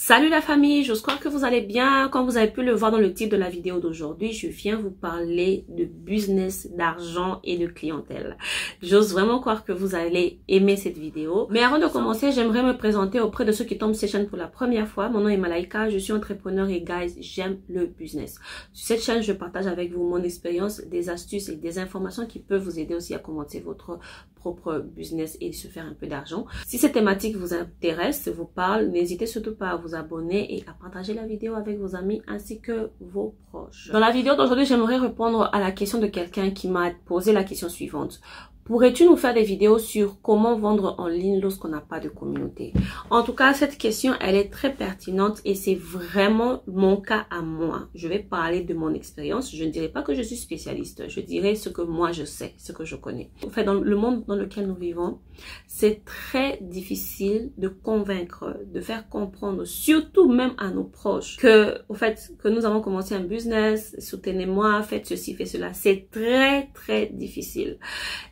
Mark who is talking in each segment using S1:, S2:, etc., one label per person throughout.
S1: Salut la famille, j'espère que vous allez bien. Comme vous avez pu le voir dans le titre de la vidéo d'aujourd'hui, je viens vous parler de business, d'argent et de clientèle. J'ose vraiment croire que vous allez aimer cette vidéo. Mais avant de commencer, j'aimerais me présenter auprès de ceux qui tombent sur cette chaîne pour la première fois. Mon nom est Malaika, je suis entrepreneur et guys, j'aime le business. Sur cette chaîne, je partage avec vous mon expérience, des astuces et des informations qui peuvent vous aider aussi à commencer votre propre business et se faire un peu d'argent. Si cette thématique vous intéresse, vous parle, n'hésitez surtout pas à vous abonner et à partager la vidéo avec vos amis ainsi que vos proches. Dans la vidéo d'aujourd'hui, j'aimerais répondre à la question de quelqu'un qui m'a posé la question suivante. Pourrais-tu nous faire des vidéos sur comment vendre en ligne lorsqu'on n'a pas de communauté? En tout cas, cette question, elle est très pertinente et c'est vraiment mon cas à moi. Je vais parler de mon expérience. Je ne dirai pas que je suis spécialiste. Je dirai ce que moi je sais, ce que je connais. En fait, dans le monde dans lequel nous vivons, c'est très difficile de convaincre, de faire comprendre, surtout même à nos proches, que, au fait, que nous avons commencé un business, soutenez-moi, faites ceci, faites cela. C'est très difficile.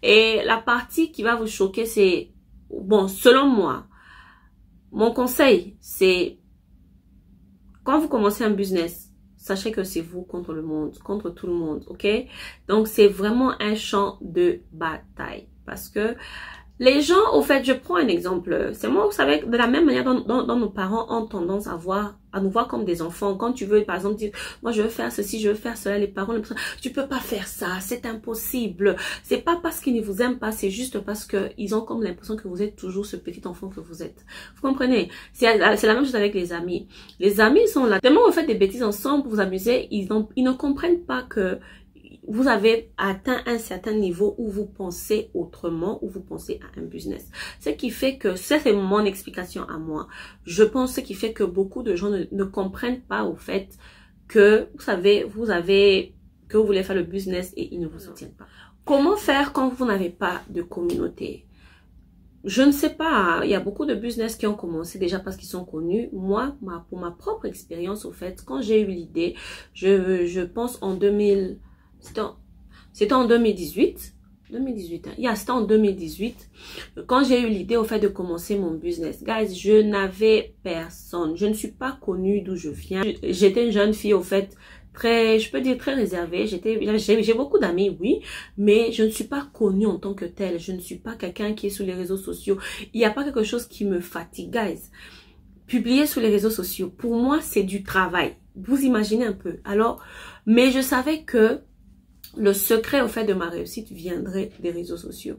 S1: Et la partie qui va vous choquer, c'est, bon, selon moi, mon conseil, c'est, quand vous commencez un business, sachez que c'est vous contre le monde, contre tout le monde, ok? Donc, c'est vraiment un champ de bataille. Parce que les gens, au fait, je prends un exemple. C'est moi, vous savez, de la même manière dont nos parents ont tendance à nous voir comme des enfants. Quand tu veux, par exemple, dire, moi, je veux faire ceci, je veux faire cela, les parents, tu peux pas faire ça, c'est impossible. C'est pas parce qu'ils ne vous aiment pas, c'est juste parce que ils ont comme l'impression que vous êtes toujours ce petit enfant que vous êtes. Vous comprenez? C'est la même chose avec les amis. Les amis sont là. Tellement vous faites des bêtises ensemble pour vous amuser, ils ne comprennent pas que vous avez atteint un certain niveau où vous pensez autrement, où vous pensez à un business. Ce qui fait que, ça c'est mon explication à moi, je pense ce qui fait que beaucoup de gens ne comprennent pas au fait que, vous savez, que vous voulez faire le business et ils ne vous soutiennent pas. Comment faire quand vous n'avez pas de communauté? Je ne sais pas, il y a beaucoup de business qui ont commencé déjà parce qu'ils sont connus. Moi, pour ma propre expérience, au fait, quand j'ai eu l'idée, je pense en 2000... C'était en 2018. 2018, hein. Yeah, c'était en 2018. Quand j'ai eu l'idée, au fait, de commencer mon business. Guys, je n'avais personne. Je ne suis pas connue d'où je viens. J'étais une jeune fille, au fait, je peux dire très réservée. J'ai beaucoup d'amis, oui, mais je ne suis pas connue en tant que telle. Je ne suis pas quelqu'un qui est sur les réseaux sociaux. Il n'y a pas quelque chose qui me fatigue, guys. Publier sur les réseaux sociaux, pour moi, c'est du travail. Vous imaginez un peu. Alors, mais je savais que le secret au fait de ma réussite viendrait des réseaux sociaux.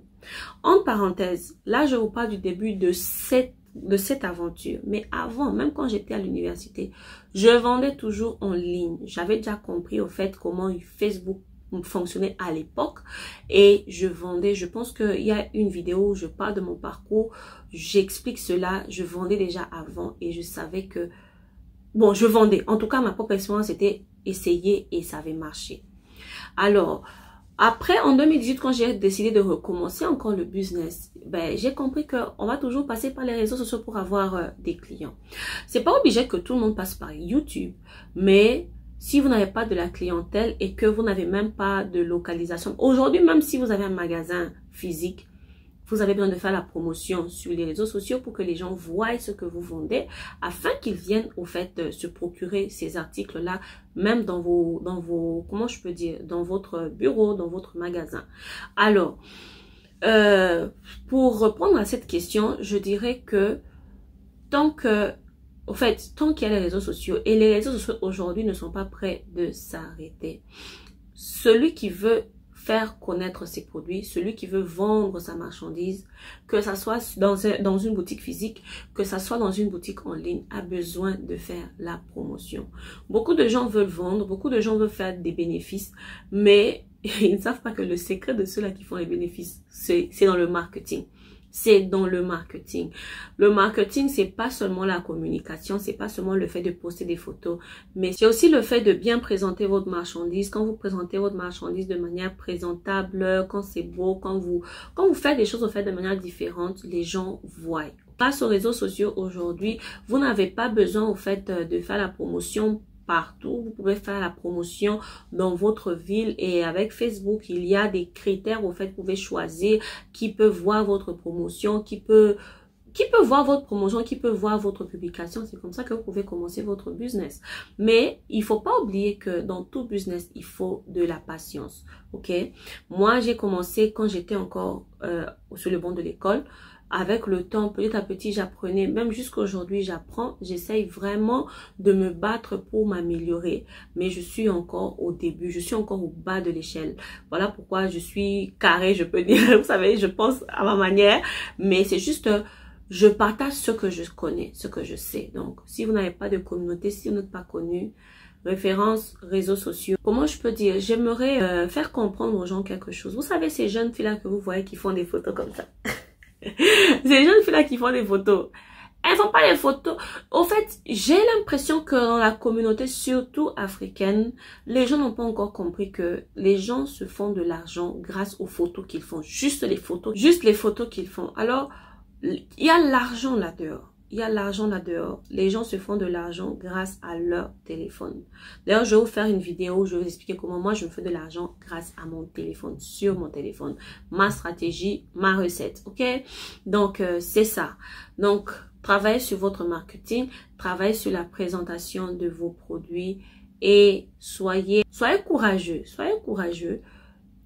S1: En parenthèse, là je vous parle du début de cette aventure. Mais avant, même quand j'étais à l'université, je vendais toujours en ligne. J'avais déjà compris au fait comment Facebook fonctionnait à l'époque. Et je vendais, je pense qu'il y a une vidéo où je parle de mon parcours. J'explique cela, je vendais déjà avant et je savais que, bon, je vendais. En tout cas, ma propre expérience était essayer et ça avait marché. Alors, après, en 2018, quand j'ai décidé de recommencer encore le business, ben, j'ai compris qu'on va toujours passer par les réseaux sociaux pour avoir des clients. C'est pas obligé que tout le monde passe par YouTube, mais si vous n'avez pas de la clientèle et que vous n'avez même pas de localisation, aujourd'hui, même si vous avez un magasin physique, vous avez besoin de faire la promotion sur les réseaux sociaux pour que les gens voient ce que vous vendez afin qu'ils viennent au fait se procurer ces articles-là, même dans vos, comment je peux dire, dans votre bureau, dans votre magasin. Alors, pour répondre à cette question, je dirais que tant qu'il y a les réseaux sociaux et les réseaux sociaux aujourd'hui ne sont pas prêts de s'arrêter, celui qui veut faire connaître ses produits, celui qui veut vendre sa marchandise, que ça soit dans une boutique physique, que ça soit dans une boutique en ligne, a besoin de faire la promotion. Beaucoup de gens veulent vendre, beaucoup de gens veulent faire des bénéfices, mais ils ne savent pas que le secret de ceux-là qui font les bénéfices, c'est dans le marketing. C'est dans le marketing. Le marketing, c'est pas seulement la communication, c'est pas seulement le fait de poster des photos, mais c'est aussi le fait de bien présenter votre marchandise. Quand vous présentez votre marchandise de manière présentable, quand c'est beau, quand vous faites des choses au fait de manière différente, les gens voient. Grâce aux réseaux sociaux aujourd'hui, vous n'avez pas besoin au fait de faire la promotion partout. Vous pouvez faire la promotion dans votre ville et avec Facebook, il y a des critères au fait, vous pouvez choisir qui peut voir votre promotion, qui peut qui peut voir votre promotion, qui peut voir votre publication. C'est comme ça que vous pouvez commencer votre business. Mais il faut pas oublier que dans tout business, il faut de la patience. Ok? Moi, j'ai commencé quand j'étais encore sur le banc de l'école. Avec le temps, petit à petit, j'apprenais. Même jusqu'à aujourd'hui, j'apprends. J'essaye vraiment de me battre pour m'améliorer. Mais je suis encore au début. Je suis encore au bas de l'échelle. Voilà pourquoi je suis carré, je peux dire. Vous savez, je pense à ma manière. Mais c'est juste, je partage ce que je connais, ce que je sais. Donc, si vous n'avez pas de communauté, si vous n'êtes pas connu, références, réseaux sociaux. Comment je peux dire? J'aimerais faire comprendre aux gens quelque chose. Vous savez, ces jeunes filles-là que vous voyez qui font des photos comme ça. Ces jeunes filles-là qui font des photos, elles font pas des photos. Au fait, j'ai l'impression que dans la communauté, surtout africaine, les gens n'ont pas encore compris que les gens se font de l'argent grâce aux photos qu'ils font. Juste les photos qu'ils font. Alors, il y a l'argent là-dehors. Il y a l'argent là-dehors. Les gens se font de l'argent grâce à leur téléphone. D'ailleurs, je vais vous faire une vidéo où je vais vous expliquer comment moi je me fais de l'argent grâce à mon téléphone, sur mon téléphone. Ma stratégie, ma recette, ok? Donc, c'est ça. Donc, travaillez sur votre marketing, travaillez sur la présentation de vos produits et soyez courageux. Soyez courageux.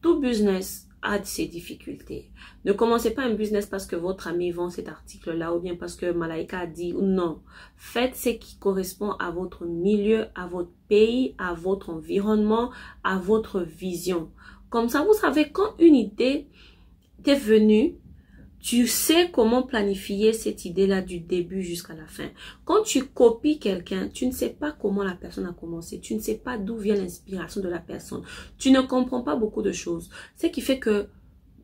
S1: Tout business a ses difficultés. Ne commencez pas un business parce que votre ami vend cet article-là ou bien parce que Malaika a dit non. Faites ce qui correspond à votre milieu, à votre pays, à votre environnement, à votre vision. Comme ça, vous savez, quand une idée t'est venue, tu sais comment planifier cette idée-là du début jusqu'à la fin. Quand tu copies quelqu'un, tu ne sais pas comment la personne a commencé. Tu ne sais pas d'où vient l'inspiration de la personne. Tu ne comprends pas beaucoup de choses. Ce qui fait que,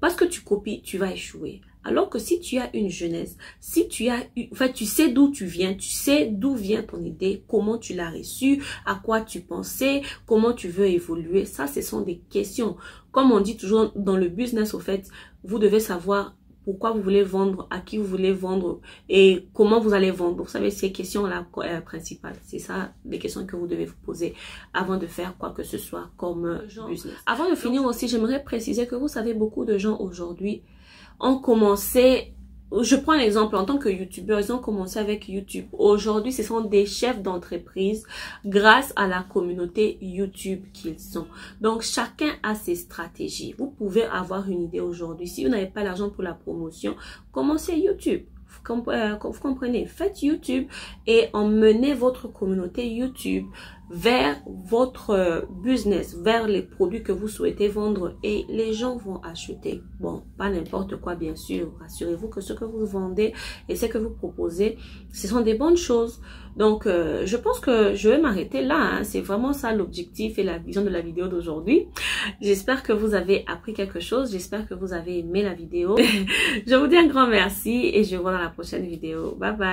S1: parce que tu copies, tu vas échouer. Alors que si tu as une jeunesse, si tu as, enfin, tu sais d'où tu viens, tu sais d'où vient ton idée, comment tu l'as reçue, à quoi tu pensais, comment tu veux évoluer. Ça, ce sont des questions. Comme on dit toujours dans le business, au fait, vous devez savoir pourquoi vous voulez vendre, à qui vous voulez vendre et comment vous allez vendre. Vous savez, ces questions-là principales. C'est ça, les questions que vous devez vous poser avant de faire quoi que ce soit comme business. Avant de finir aussi, j'aimerais préciser que vous savez, beaucoup de gens aujourd'hui ont commencé... Je prends un exemple, en tant que youtubeur, ils ont commencé avec YouTube. Aujourd'hui, ce sont des chefs d'entreprise grâce à la communauté YouTube qu'ils sont. Donc, chacun a ses stratégies. Vous pouvez avoir une idée aujourd'hui. Si vous n'avez pas l'argent pour la promotion, commencez YouTube. Vous comprenez, faites YouTube et emmenez votre communauté YouTube vers votre business, vers les produits que vous souhaitez vendre et les gens vont acheter. Bon, pas n'importe quoi bien sûr. Rassurez-vous que ce que vous vendez et ce que vous proposez, ce sont des bonnes choses. Donc, je pense que je vais m'arrêter là. Hein. C'est vraiment ça l'objectif et la vision de la vidéo d'aujourd'hui. J'espère que vous avez appris quelque chose. J'espère que vous avez aimé la vidéo. Je vous dis un grand merci et je vous vois dans la prochaine vidéo. Bye bye.